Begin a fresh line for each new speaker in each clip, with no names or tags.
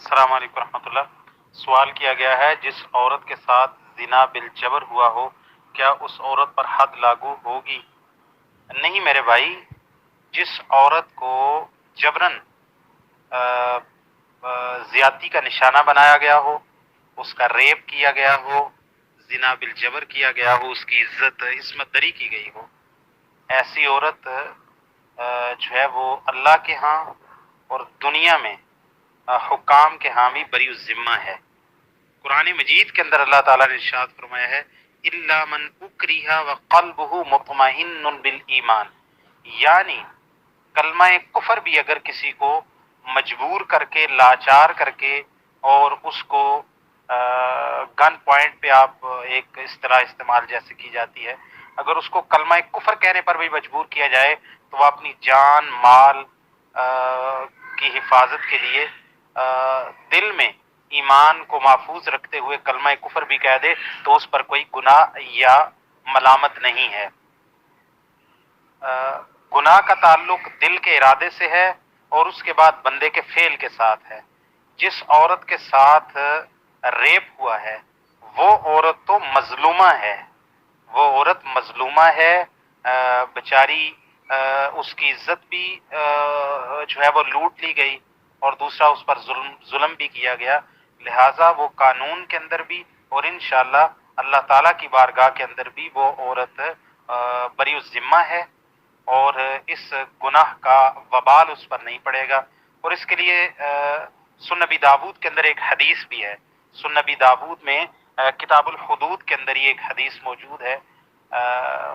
السلام علیکم ورحمۃ اللہ۔ سوال کیا گیا ہے جس عورت کے ساتھ زنا بالجبر ہوا ہو کیا اس عورت پر حد لاگو ہوگی؟ نہیں میرے بھائی، جس عورت کو جبرن زیادتی کا نشانہ بنایا گیا ہو، اس کا ریپ کیا گیا ہو، زنا بالجبر کیا گیا ہو، اس کی عزت عصمت دری کی گئی ہو، ایسی عورت جو ہے وہ اللہ کے ہاں اور دنیا میں حکام کے حامی بری الذمہ ہے۔ قرآن مجید کے اندر اللہ تعالیٰ نے ارشاد فرمایا ہے الا من اکرہ وقلبہ مطمئن بالایمان، یعنی کلمہ کفر بھی اگر کسی کو مجبور کر کے، لاچار کر کے، اور اس کو گن پوائنٹ پہ آپ ایک اصطلاح استعمال جیسے کی جاتی ہے، اگر اس کو کلمہ کفر کہنے پر بھی مجبور کیا جائے تو وہ اپنی جان مال کی حفاظت کے لیے دل میں ایمان کو محفوظ رکھتے ہوئے کلمہ کفر بھی کہہ دے تو اس پر کوئی گناہ یا ملامت نہیں ہے۔ گناہ کا تعلق دل کے ارادے سے ہے اور اس کے بعد بندے کے فعل کے ساتھ ہے۔ جس عورت کے ساتھ ریپ ہوا ہے وہ عورت تو مظلومہ ہے، وہ عورت مظلومہ ہے، بیچاری اس کی عزت بھی جو ہے وہ لوٹ لی گئی اور دوسرا اس پر ظلم بھی کیا گیا، لہٰذا وہ قانون کے اندر بھی اور انشاءاللہ اللہ تعالیٰ کی بارگاہ کے اندر بھی وہ عورت بری الذمہ ہے اور اس گناہ کا وبال اس پر نہیں پڑے گا۔ اور اس کے لیے سنن نبی داود کے اندر ایک حدیث بھی ہے، سنن نبی داود میں کتاب الحدود کے اندر یہ ایک حدیث موجود ہے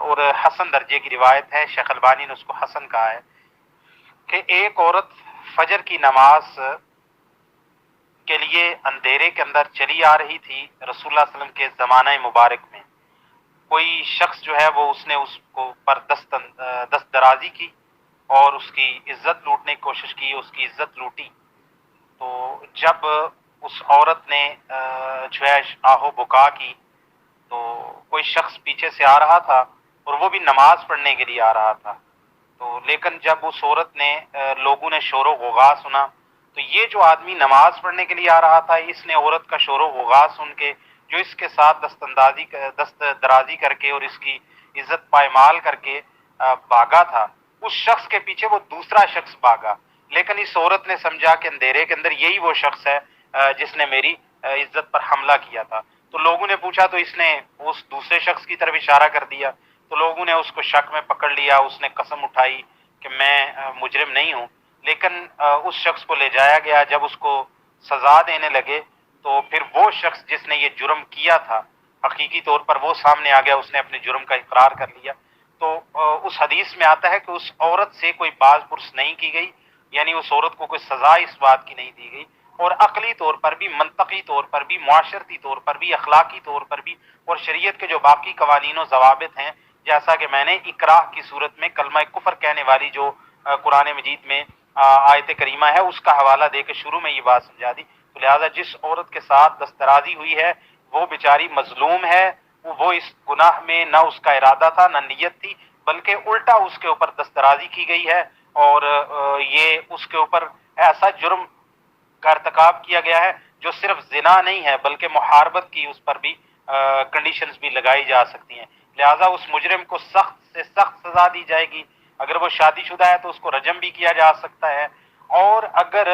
اور حسن درجے کی روایت ہے، شیخ البانی نے اس کو حسن کہا ہے کہ ایک عورت فجر کی نماز کے لیے اندھیرے کے اندر چلی آ رہی تھی رسول اللہ صلی اللہ علیہ وسلم کے زمانہ مبارک میں، کوئی شخص جو ہے وہ اس نے اس کو پر دست درازی کی اور اس کی عزت لوٹنے کی کوشش کی، اس کی عزت لوٹی۔ تو جب اس عورت نے جو ہے آہو بکا کی تو کوئی شخص پیچھے سے آ رہا تھا اور وہ بھی نماز پڑھنے کے لیے آ رہا تھا، تو لیکن جب اس عورت نے لوگوں نے شور و غوغا سنا تو یہ جو آدمی نماز پڑھنے کے لیے آ رہا تھا اس نے عورت کا شور و غوغا سن کے جو اس کے ساتھ دست درازی کر کے اور اس کی عزت پائمال کر کے بھاگا تھا، اس شخص کے پیچھے وہ دوسرا شخص بھاگا، لیکن اس عورت نے سمجھا کہ اندھیرے کے اندر یہی وہ شخص ہے جس نے میری عزت پر حملہ کیا تھا۔ تو لوگوں نے پوچھا تو اس نے اس دوسرے شخص کی طرف اشارہ کر دیا، تو لوگوں نے اس کو شک میں پکڑ لیا، اس نے قسم اٹھائی کہ میں مجرم نہیں ہوں، لیکن اس شخص کو لے جایا گیا، جب اس کو سزا دینے لگے تو پھر وہ شخص جس نے یہ جرم کیا تھا حقیقی طور پر وہ سامنے آ گیا، اس نے اپنے جرم کا اقرار کر لیا۔ تو اس حدیث میں آتا ہے کہ اس عورت سے کوئی باز پرس نہیں کی گئی، یعنی اس عورت کو کوئی سزا اس بات کی نہیں دی گئی، اور عقلی طور پر بھی، منطقی طور پر بھی، معاشرتی طور پر بھی، اخلاقی طور پر بھی، اور شریعت کے جو باقی قوانین و ضوابط ہیں، جیسا کہ میں نے اکراہ کی صورت میں کلمہ کفر کہنے والی جو قرآن مجید میں آیت کریمہ ہے اس کا حوالہ دے کے شروع میں یہ بات سمجھا دی، تو لہٰذا جس عورت کے ساتھ دسترازی ہوئی ہے وہ بیچاری مظلوم ہے، وہ اس گناہ میں نہ اس کا ارادہ تھا نہ نیت تھی، بلکہ الٹا اس کے اوپر دسترازی کی گئی ہے اور یہ اس کے اوپر ایسا جرم کا ارتکاب کیا گیا ہے جو صرف زنا نہیں ہے بلکہ محاربت کی اس پر بھی کنڈیشنز بھی لگائی جا سکتی ہیں، لہٰذا اس مجرم کو سخت سے سخت سزا دی جائے گی۔ اگر وہ شادی شدہ ہے تو اس کو رجم بھی کیا جا سکتا ہے، اور اگر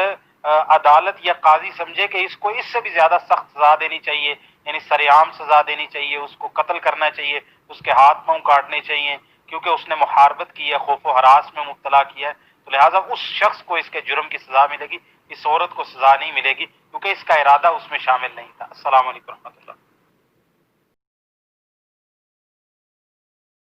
عدالت یا قاضی سمجھے کہ اس کو اس سے بھی زیادہ سخت سزا دینی چاہیے، یعنی سر عام سزا دینی چاہیے، اس کو قتل کرنا چاہیے، اس کے ہاتھ پاؤں کاٹنے چاہیے کیونکہ اس نے محاربت کی ہے، خوف و ہراس میں مبتلا کیا ہے، تو لہٰذا اس شخص کو اس کے جرم کی سزا ملے گی، اس عورت کو سزا نہیں ملے گی کیونکہ اس کا ارادہ اس میں شامل نہیں تھا۔ السلام علیکم۔